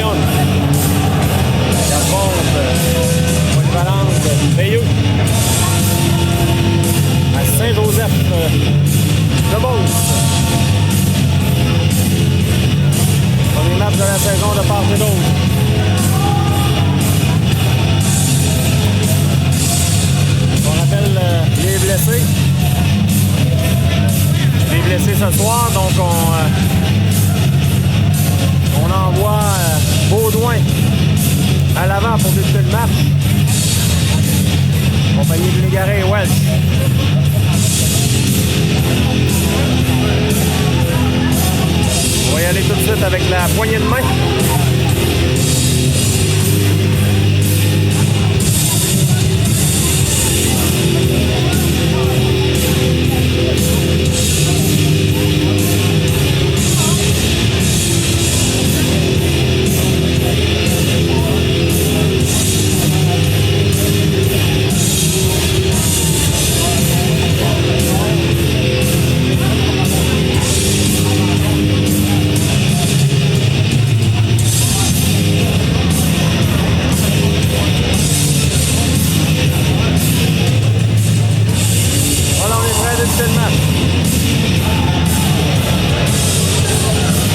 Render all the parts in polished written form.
Léon. Carponte, Pointe-Valente, Veilleux. À Saint-Joseph de Beauce. Premier match de la saison de part et d'autre. On rappelle les blessés. Les blessés ce soir, donc on envoie Baudouin à l'avant pour débuter le match. Compagnie de Légaré et Welch. On va y aller tout de suite avec la poignée de main.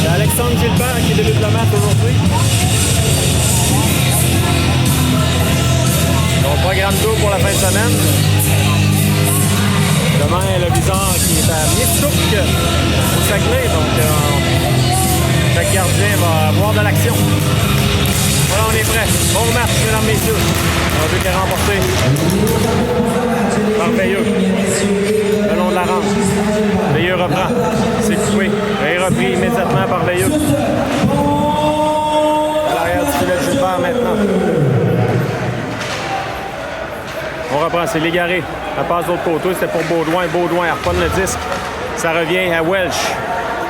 C'est Alexandre Gilbert qui débute le match aujourd'hui. Donc, programme tour pour la fin de semaine. Demain, le Bizarre qui est à Mitouk, au Saguenay. Donc, chaque gardien va avoir de l'action. Voilà, on est prêt. Bon match, mesdames, messieurs. On a vu qu'il est remporté par Veilleux. Le long de la rampe. Veilleux reprend. C'est coupé. Et repris immédiatement par Veilleux. À l'arrière du filet de Gilbert maintenant. On reprend, c'est Légaré. Elle passe de l'autre côté, c'était pour Baudouin. Baudouin, elle reprend le disque. Ça revient à Welch.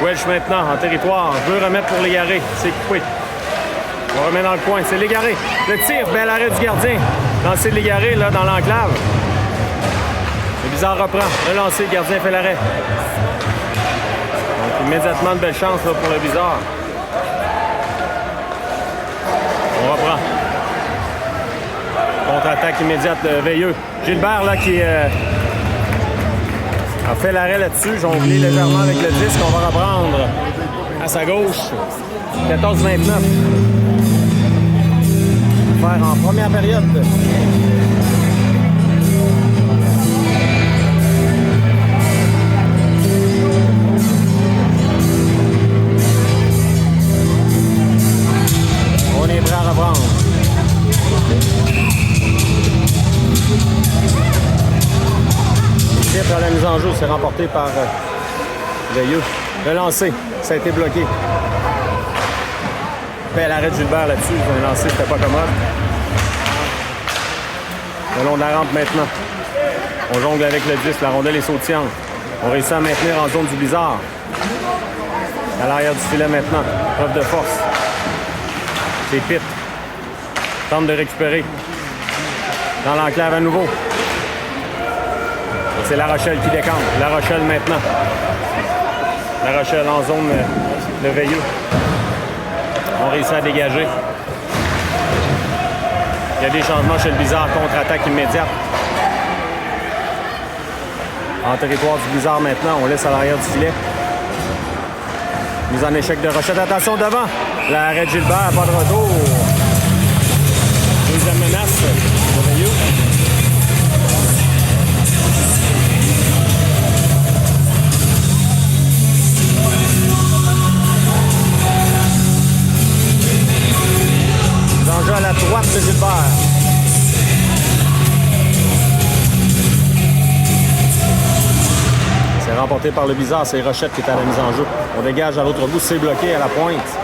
Welch maintenant, en territoire. Je veux remettre pour Légaré. C'est coupé. On remet dans le coin. C'est Légaré. Le tir, bel arrêt du gardien. Lancer de Légaré, là, dans l'enclave. Le Bizarre reprend. Le lancer, le gardien fait l'arrêt. Donc, immédiatement, de belles chances là, pour le Bizarre. On reprend. Contre-attaque immédiate de Veilleux. Gilbert, là, qui a fait l'arrêt là-dessus. Jonglé légèrement avec le disque. On va reprendre à sa gauche. 14-29. Faire en première période. On est prêt à reprendre. Le titre à la mise en jeu, c'est remporté par Veilleux. Le lancer, ça a été bloqué. Bel arrêt de Gilbert là-dessus. Le lancer, c'était pas commode. Le long de la rampe maintenant. On jongle avec le disque. La rondelle est sautillante. On réussit à maintenir en zone du Bizarre. À l'arrière du filet maintenant. Preuve de force. C'est Pitt. Tente de récupérer. Dans l'enclave à nouveau. C'est La Rochelle qui décante. La Rochelle maintenant. La Rochelle en zone de Veilleux. On réussit à dégager. Il y a des changements chez le Bizarre. Contre-attaque immédiate. En territoire du Bizarre maintenant. On laisse à l'arrière du filet. Mise en échec de Rochette. Attention devant. L'arrêt de Gilbert. Pas de retour. Deuxième menace de Veilleux. Danger à la droite de Gilbert. C'est remporté par le Bizarre. C'est Rochette qui est à la mise en jeu. On dégage à l'autre bout. C'est bloqué à la pointe.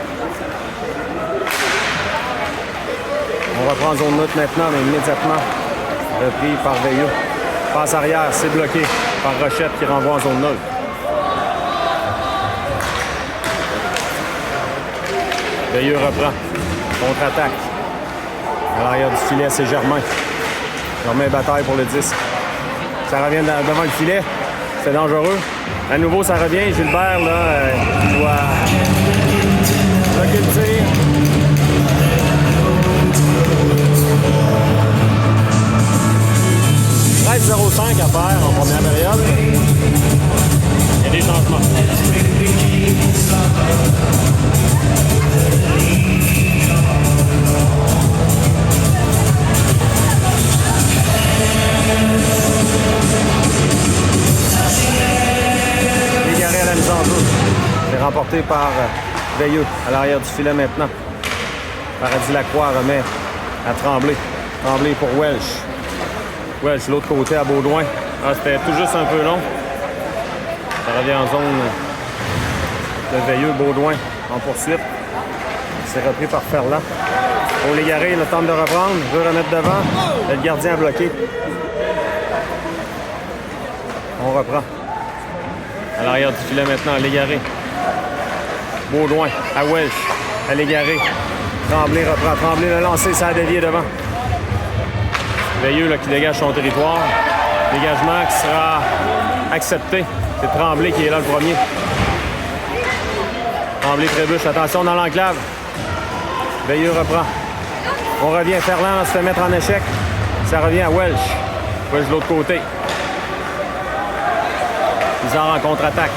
On reprend en zone neutre maintenant, mais immédiatement repris par Veilleux. Passe arrière. C'est bloqué par Rochette qui renvoie en zone neutre. Veilleux reprend. Contre-attaque. À l'arrière du filet, c'est Germain. Germain bataille pour le disque. Ça revient devant le filet. C'est dangereux. À nouveau, ça revient. Gilbert, là, il doit bloquer le tir. remporté par Veilleux à l'arrière du filet maintenant. Paradis Lacroix remet à Tremblay. Tremblay pour Welch. Welch de l'autre côté à Baudouin. Ah, c'était tout juste un peu long. Ça revient en zone de Veilleux. Baudouin en poursuite. C'est repris par Ferland. Pour Légaré, il tente de reprendre. Veut remettre devant. Le gardien a bloqué. On reprend. À l'arrière du filet maintenant, Légaré. Baudouin à Welch. À Légaré. Tremblay reprend. Tremblay le lancer, ça a dévié devant. Veilleux là, qui dégage son territoire. Dégagement qui sera accepté. C'est Tremblay qui est là le premier. Tremblay trébuche. Attention dans l'enclave. Veilleux reprend. On revient. Ferland se fait mettre en échec. Ça revient à Welch. Welch de l'autre côté. Bizarre en contre-attaque.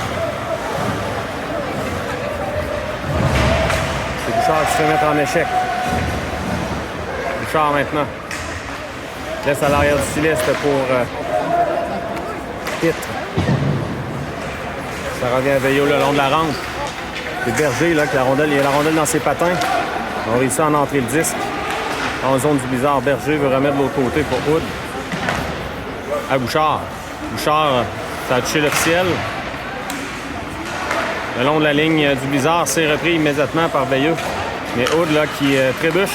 C'est Bouchard qui se fait mettre en échec. Bouchard maintenant. Laisse à l'arrière du filet, c'était pour Pitt. Ça revient à Veilleux le long de la rampe. C'est Berger là, il a la rondelle dans ses patins. On réussit à en entrer le disque. En zone du bizarre, Berger veut remettre de l'autre côté pour Hood. À Bouchard. Bouchard, ça a touché l'officiel. Le long de la ligne du bizarre, c'est repris immédiatement par Veilleux. Mais Hood là, qui trébuche.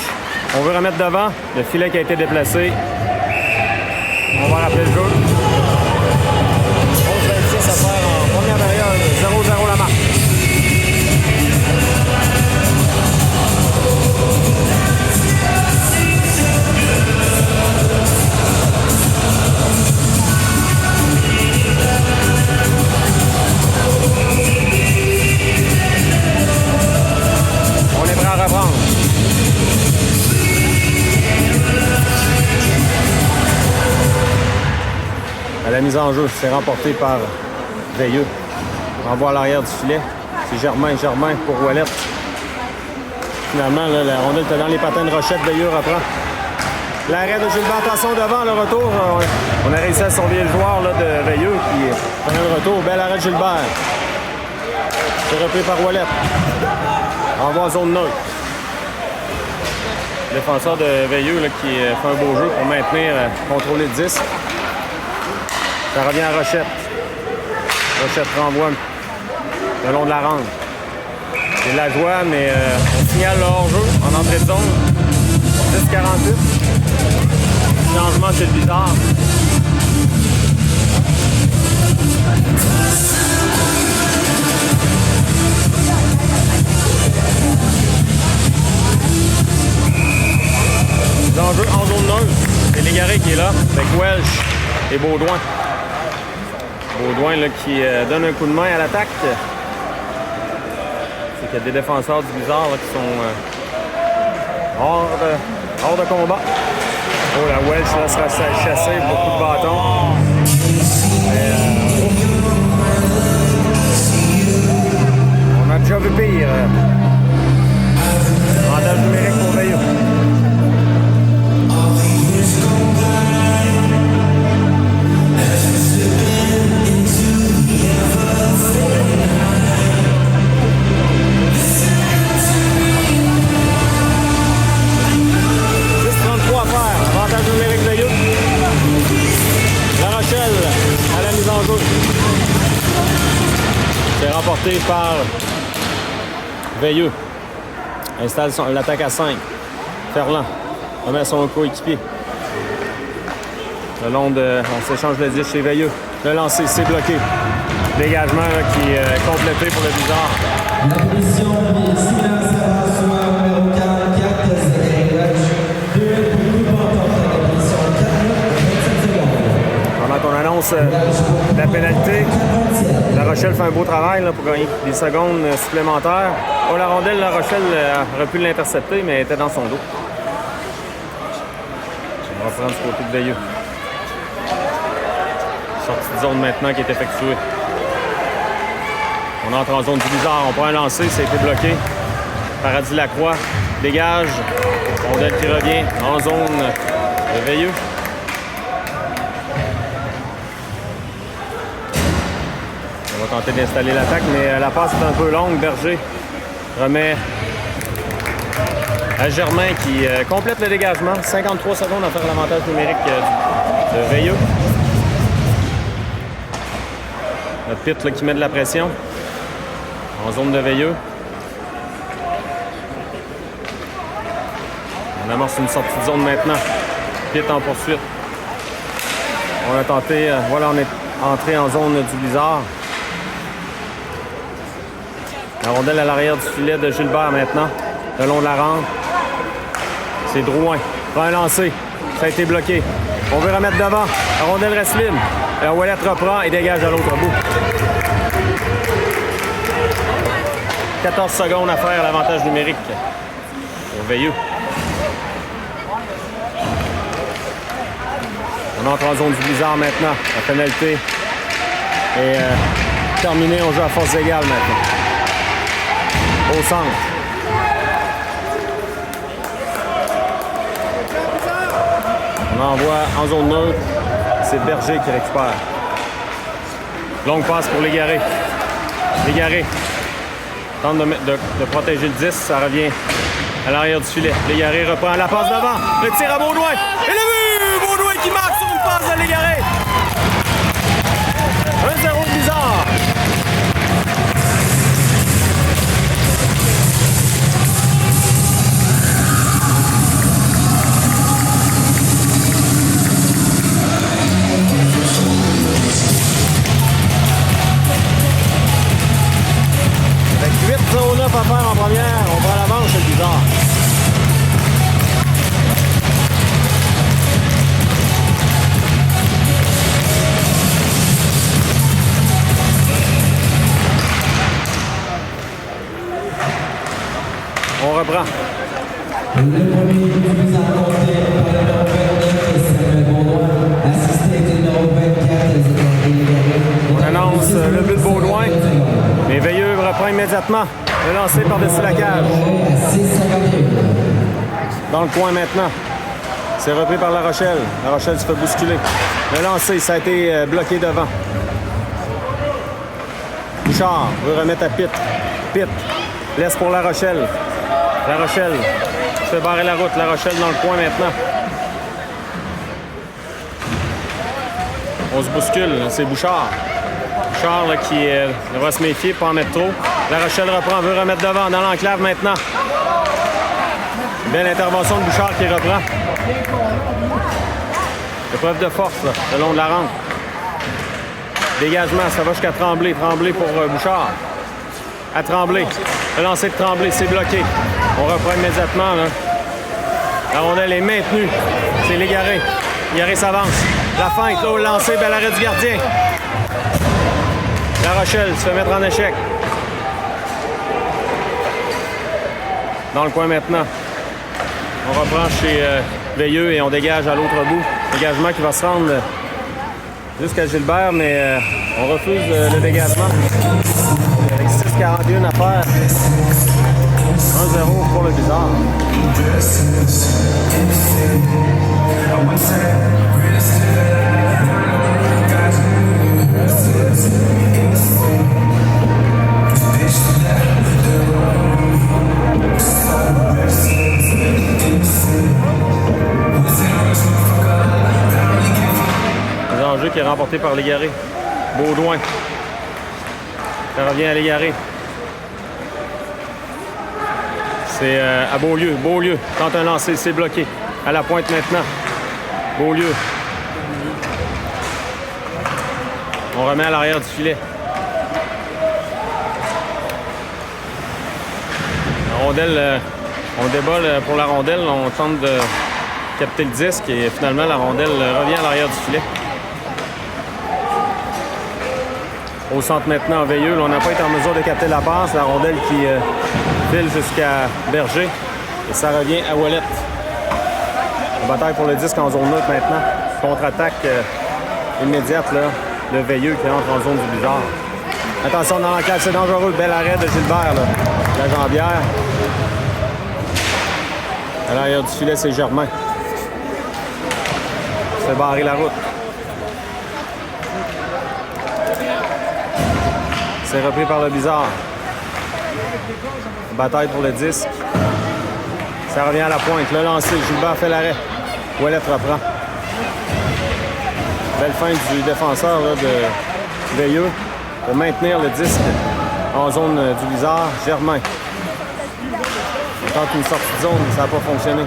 On veut remettre devant. Le filet qui a été déplacé. On va rappeler le jeu. 11-26 à faire en première période. 0-0 la marque. On est prêt à reprendre. À la mise en jeu, c'est remporté par Veilleux. Renvoi à l'arrière du filet. C'est Germain pour Ouellette. Finalement, là, la rondelle était dans les patins de Rochette. Veilleux reprend. L'arrêt de Gilbert. Attention devant, le retour. On a réussi à surveiller le joueur là, de Veilleux qui prend le retour. Bel arrêt de Gilbert. C'est repris par Ouellette. Renvoi en zone neutre. Le défenseur de Veilleux là, qui fait un beau jeu pour maintenir, contrôler le disque. Ça revient à Rochette. Rochette renvoie le long de la rampe. C'est de la joie, mais on signale le hors-jeu en entrée de zone. 10-48. Changement chez le bizarre. L'enjeu en zone neutre. C'est Légaré qui est là, avec Welch et Baudouin. Baudouin là, qui donne un coup de main à l'attaque. C'est qu'il y a des défenseurs du bizarre là, qui sont hors de combat. Oh, la Welch là, sera chassée, beaucoup de bâtons. On a déjà vu pire. Avantage numérique pour Veilleux. C'est remporté par Veilleux. Installe l'attaque à 5. Ferland remet son coéquipier. Le long de... On s'échange le 10 chez Veilleux. Le lancer, c'est bloqué. Dégagement là, qui est complété pour le bizarre. La commission similaire sera numéro 44, Zachary 2 pour la commission 4, 27 secondes. Pendant qu'on annonce la pénalité, La Rochelle fait un beau travail là, pour gagner des secondes supplémentaires. Oh, la rondelle, La Rochelle aurait pu l'intercepter, mais elle était dans son dos. On va prendre ce côté de Veilleux. Sortie de zone maintenant qui est effectuée. On entre en zone du bizarre. On prend un lancer, ça a été bloqué. Paradis Lacroix dégage. Rondelle qui revient en zone de Veilleux. On va tenter d'installer l'attaque, mais la passe est un peu longue. Berger remet à Germain qui complète le dégagement. 53 secondes à faire l'avantage numérique de Veilleux. Le Pitt là, qui met de la pression en zone de Veilleux. On amorce une sortie de zone maintenant. Pitt en poursuite. On a tenté, voilà, on est entré en zone du blizzard. La rondelle à l'arrière du filet de Gilbert maintenant, le long de la rampe. C'est Drouin. Prend un lancer. Ça a été bloqué. On veut remettre devant. La rondelle reste libre. La Ouellette reprend et dégage à l'autre bout. 14 secondes à faire l'avantage numérique pour Veilleux. On entre en zone du blizzard maintenant. La pénalité est terminée. On joue à force égale maintenant. Au centre. On envoie en zone neutre. C'est Berger qui récupère. Longue passe pour Légaré. Légaré tente de protéger le 10. Ça revient à l'arrière du filet. Légaré reprend la passe d'avant. Le tir à Baudouin. Et le but! Baudouin qui marque sur une passe de Légaré. 1-0 bizarre. Avec 8-0-9 à faire en première, on prend l'avance, c'est bizarre. On reprend. Le premier but du blizzard compté par le numéro 29, Samuel Baudouin, assisté du numéro 24, Zachary Légaré. On annonce le but de Baudouin. Mais Veilleux reprend immédiatement. Le lancer par-dessus la cage. Dans le coin maintenant. C'est repris par La Rochelle. La Rochelle se fait bousculer. Le lancer, ça a été bloqué devant. Bouchard veut remettre à Pitt. Pitt laisse pour La Rochelle. La Rochelle se fait barrer la route. La Rochelle dans le coin maintenant. On se bouscule. C'est Bouchard. Bouchard là, qui va se méfier, pas en mettre trop. La Rochelle reprend, veut remettre devant dans l'enclave maintenant. Belle intervention de Bouchard qui reprend. Épreuve de force là, le long de la rampe. Dégagement, ça va jusqu'à Tremblay. Tremblay pour Bouchard. À Tremblay. Le lancer de Tremblay, c'est bloqué. On reprend immédiatement. Là. La rondelle est maintenue. C'est Légaré. Légaré s'avance. La feinte, là, le lancer, bel arrêt du gardien. La Rochelle se fait mettre en échec. Dans le coin maintenant. On reprend chez Veilleux et on dégage à l'autre bout. Dégagement qui va se rendre jusqu'à Gilbert, mais on refuse le dégagement. Avec 6,41 à faire. 1-0 pour le bizarre. L'enjeu qui est remporté par Légaré. Baudouin. Ça revient à Légaré. C'est à Beaulieu. Beaulieu tente un lancer, c'est bloqué. À la pointe maintenant. Beaulieu. On remet à l'arrière du filet. La rondelle, on débat pour la rondelle. On tente de capter le disque et finalement la rondelle revient à l'arrière du filet. Au centre maintenant, Veilleux. Là, on n'a pas été en mesure de capter la passe. La rondelle qui file jusqu'à Berger. Et ça revient à Ouellette. La bataille pour le disque en zone neutre maintenant. Contre-attaque immédiate là, de Veilleux qui entre en zone du blizzard. Attention dans l'enclave, c'est dangereux. Bel arrêt de Gilbert, là. La jambière. À l'arrière du filet, c'est Germain. Il fait barrer la route. C'est repris par le Bizarre. Bataille pour le disque. Ça revient à la pointe. Le lancer. Gilbert fait l'arrêt. Ouellette reprend. Belle feinte du défenseur là, de Veilleux pour maintenir le disque en zone du Bizarre. Germain. Il tente une sortie de zone, ça n'a pas fonctionné.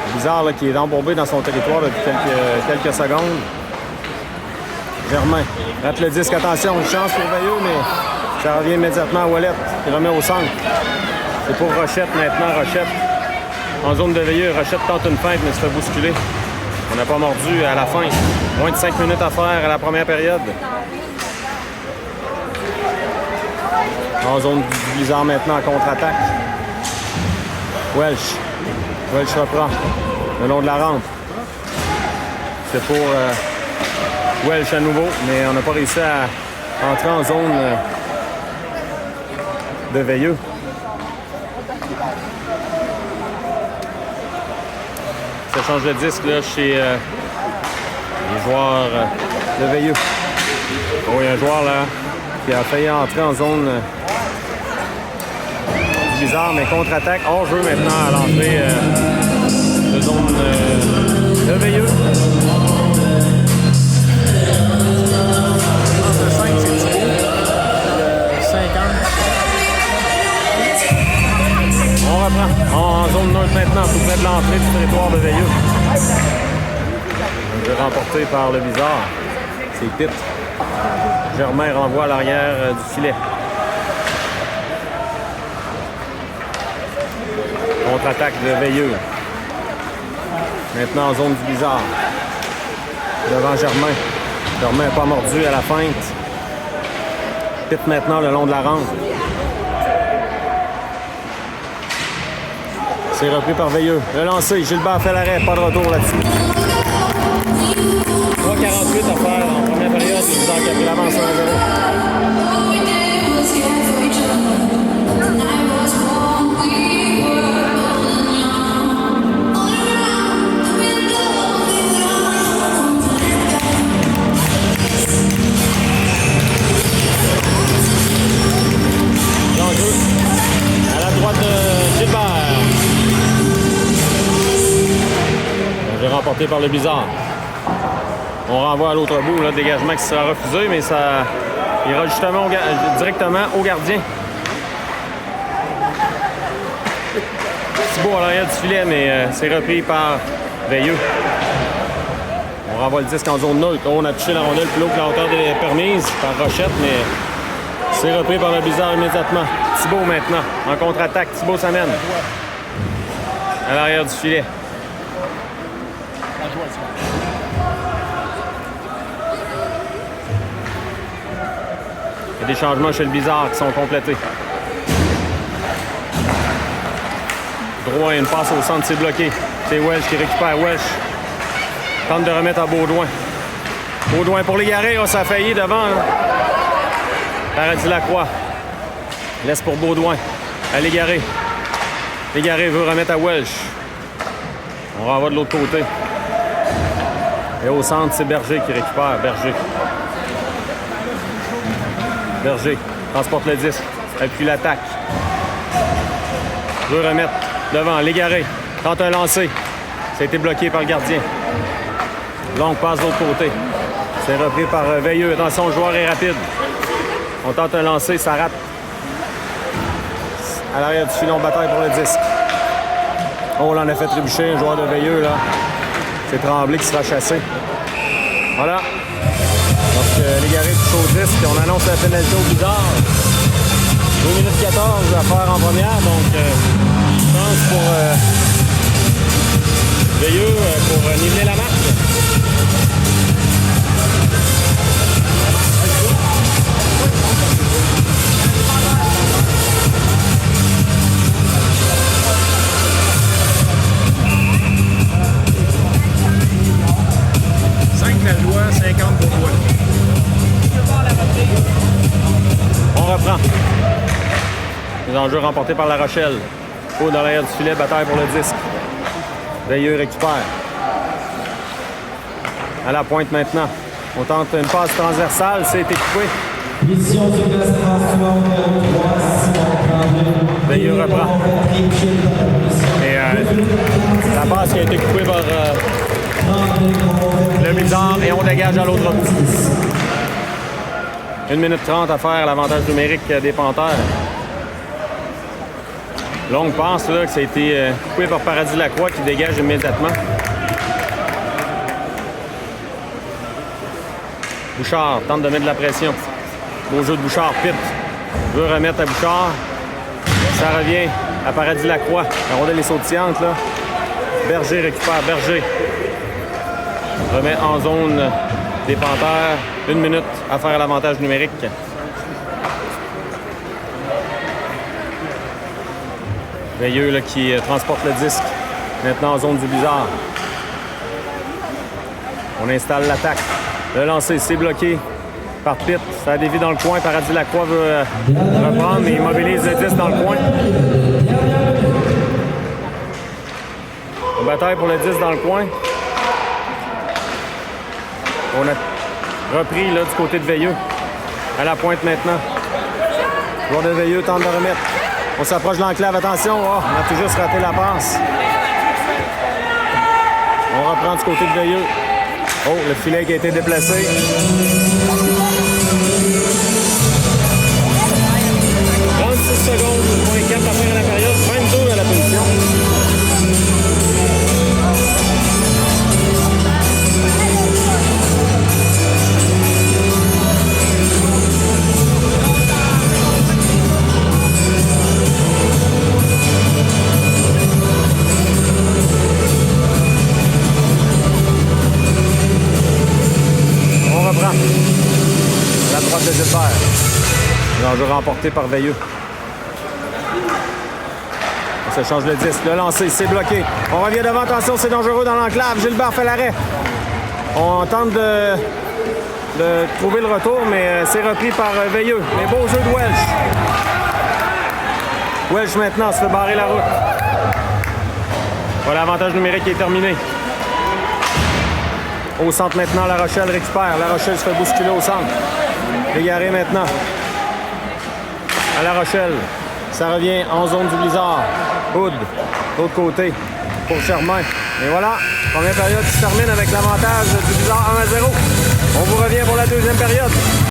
Le Bizarre là, qui est embourbé dans son territoire depuis quelques secondes. Germain rate le disque. Attention, une chance pour Veilleux, mais ça revient immédiatement à Ouellette qui remet au centre. C'est pour Rochette maintenant. Rochette en zone de Veilleux. Rochette tente une feinte, mais se fait bousculer. On n'a pas mordu à la fin. Moins de 5 minutes à faire à la première période. En zone du Blizzard maintenant en contre-attaque. Welch. Welch reprend le long de la rampe. C'est pour Welch à nouveau, mais on n'a pas réussi à entrer en zone de Veilleux. Ça change de disque là, chez les joueurs de Veilleux. Oh, il y a un joueur là qui a failli entrer en zone Bizarre, mais contre-attaque. Hors jeu maintenant à l'entrée de zone de Veilleux. Le 5, c'est Thibault. Le 50. On reprend en zone neutre maintenant, tout près de l'entrée du territoire de Veilleux. Un jeu remporté par le Bizarre. C'est Pitt. Germain renvoie à l'arrière du filet. Contre-attaque de Veilleux. Maintenant en zone du Bizarre. Devant Germain. Germain n'a pas mordu à la feinte. Pitt maintenant le long de la rampe. C'est repris par Veilleux. Le lancer, Gilbert fait l'arrêt, pas de retour là-dessus. 3,48 à faire en première période. Le Bizarre qui a pris l'avance 1-0. À la droite de Gilbert. Un jeu remporté par le Bizarre. On renvoie à l'autre bout, là, dégagement qui sera refusé, mais ça ira justement directement au gardien. Thibault à l'arrière du filet, mais c'est repris par Veilleux. On renvoie le disque en zone neutre. On a touché la rondelle plus haut que la hauteur est permise par Rochette, mais c'est repris par le Bizarre immédiatement. Thibault maintenant, en contre-attaque. Thibault s'amène à l'arrière du filet. Il y a des changements chez le Bizarre qui sont complétés. Droit, une passe au centre, c'est bloqué. C'est Welch qui récupère. Welch tente de remettre à Baudouin. Baudouin pour l'égarer. Oh, ça a failli devant. Paradis Lacroix. Laisse pour Baudouin. À l'égaré. L'égaré veut remettre à Welch. On renvoie de l'autre côté. Et au centre, c'est Berger qui récupère. Berger transporte le disque. Appuie l'attaque. Veut remettre devant. L'égaré tente un lancer. Ça a été bloqué par le gardien. Longue passe de l'autre côté. C'est repris par Veilleux. Attention, le joueur est rapide. On tente un lancer, ça rate. À l'arrière du filon, bataille pour le disque. Oh, là, on a fait trébucher un joueur de Veilleux, là. C'est Tremblay qui sera chassé. Voilà. Donc, l'égaré touche au disque. On annonce la pénalité au Bizarre. 2 minutes 14 à faire en première. Donc, chance pour Veilleux pour niveler la marque. Loi, 50 pour toi. On reprend. Les enjeux remportés par La Rochelle. Au dans l'arrière du filet, bataille pour le disque. Veilleux récupère. À la pointe maintenant. On tente une passe transversale, c'est été coupé. Mission sur classement suivant, 3, Simon Tremblay. Veilleux reprend. Et la passe qui a été coupée par le bizarre et on dégage à l'autre bout. 1 minute 30 à faire l'avantage numérique des Panthères. Longue passe là, que ça a été coupé par Paradis Lacroix qui dégage immédiatement. Bouchard tente de mettre de la pression. Beau jeu de Bouchard, Pitt veut remettre à Bouchard. Ça revient à Paradis Lacroix. La rondelle est sautillante là. Berger récupère, Berger remet en zone des Panthères. 1 minute à faire l'avantage numérique. Veilleux là, qui transporte le disque. Maintenant en zone du bizarre. On installe l'attaque. Le lancer, c'est bloqué par Pitt. Ça a dévié dans le coin. Paradis Lacroix veut reprendre, mais il mobilise le disque dans le coin. Une bataille pour le 10 dans le coin. On a repris là, du côté de Veilleux. À la pointe maintenant. Le joueur de Veilleux tente de remettre. On s'approche de l'enclave. Attention, oh, on a tout juste raté la passe. On reprend du côté de Veilleux. Oh, le filet qui a été déplacé. 36 secondes, point 4 à faire à la période. 22 à la position. La droite de Gilbert. L'enjeu remporté par Veilleux. On se change le disque. Le lancer, c'est bloqué. On revient devant. Attention, c'est dangereux dans l'enclave. Gilbert fait l'arrêt. On tente de trouver le retour, mais c'est repris par Veilleux. Mais beau jeu de Welsh. Welsh maintenant se fait barrer la route. Voilà, l'avantage numérique est terminé. Au centre maintenant, La Rochelle récupère. La Rochelle se fait bousculer au centre. Légaré maintenant. À La Rochelle. Ça revient en zone du blizzard. Hood, l'autre côté, pour Germain. Et voilà, première période qui se termine avec l'avantage du blizzard 1-0. On vous revient pour la deuxième période.